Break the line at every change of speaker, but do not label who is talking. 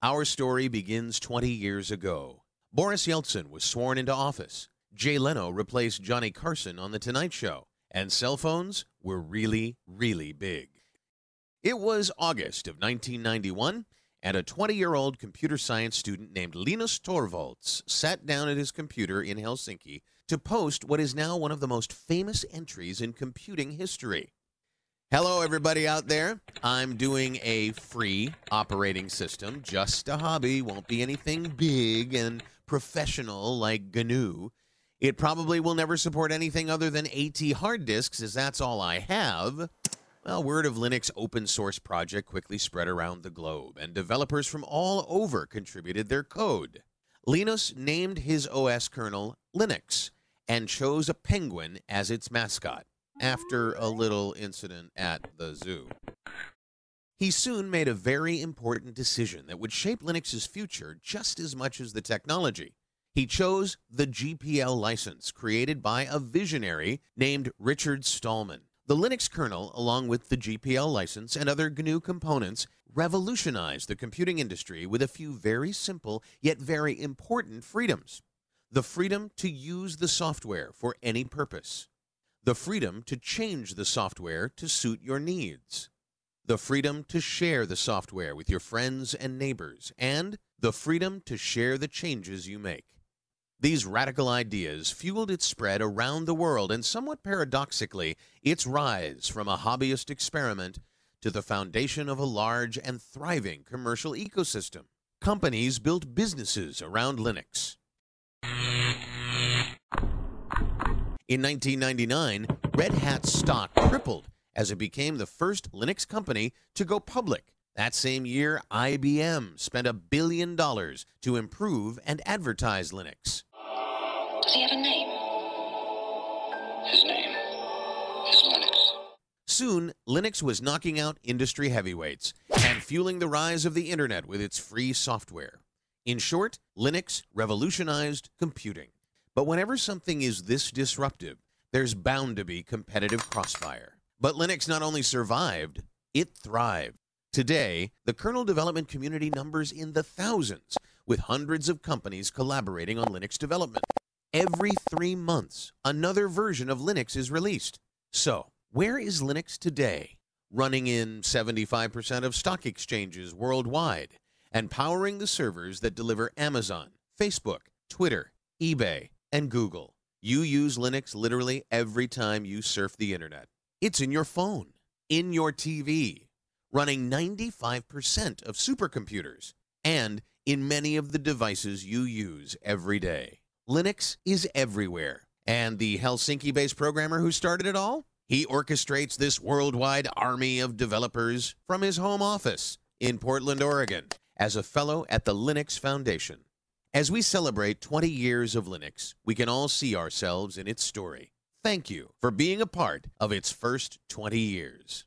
Our story begins 20 years ago. Boris Yeltsin was sworn into office. Jay Leno replaced Johnny Carson on The Tonight Show. And cell phones were really, really big. It was August of 1991, and a 20-year-old computer science student named Linus Torvalds sat down at his computer in Helsinki to post what is now one of the most famous entries in computing history. Hello, everybody out there. I'm doing a free operating system, just a hobby, won't be anything big and professional like GNU. It probably will never support anything other than AT hard disks, as that's all I have. Well, word of Linux open source project quickly spread around the globe, and developers from all over contributed their code. Linus named his OS kernel Linux and chose a penguin as its mascot, after a little incident at the zoo. He soon made a very important decision that would shape Linux's future just as much as the technology. He chose the GPL license created by a visionary named Richard Stallman. The Linux kernel, along with the GPL license and other GNU components, revolutionized the computing industry with a few very simple yet very important freedoms. The freedom to use the software for any purpose. The freedom to change the software to suit your needs. The freedom to share the software with your friends and neighbors. And the freedom to share the changes you make. These radical ideas fueled its spread around the world and, somewhat paradoxically, its rise from a hobbyist experiment to the foundation of a large and thriving commercial ecosystem. Companies built businesses around Linux. In 1999, Red Hat's stock tripled as it became the first Linux company to go public. That same year, IBM spent $1 billion to improve and advertise Linux.
Does he have a name? His name is Linux.
Soon, Linux was knocking out industry heavyweights and fueling the rise of the internet with its free software. In short, Linux revolutionized computing. But whenever something is this disruptive, there's bound to be competitive crossfire. But Linux not only survived, it thrived. Today, the kernel development community numbers in the thousands, with hundreds of companies collaborating on Linux development. Every 3 months, another version of Linux is released. So, where is Linux today? Running in 75% of stock exchanges worldwide, and powering the servers that deliver Amazon, Facebook, Twitter, eBay, and Google. You use Linux literally every time you surf the internet. It's in your phone, in your TV, running 95% of supercomputers, and in many of the devices you use every day. Linux is everywhere. And the Helsinki-based programmer who started it all? He orchestrates this worldwide army of developers from his home office in Portland, Oregon, as a fellow at the Linux Foundation. As we celebrate 20 years of Linux, we can all see ourselves in its story. Thank you for being a part of its first 20 years.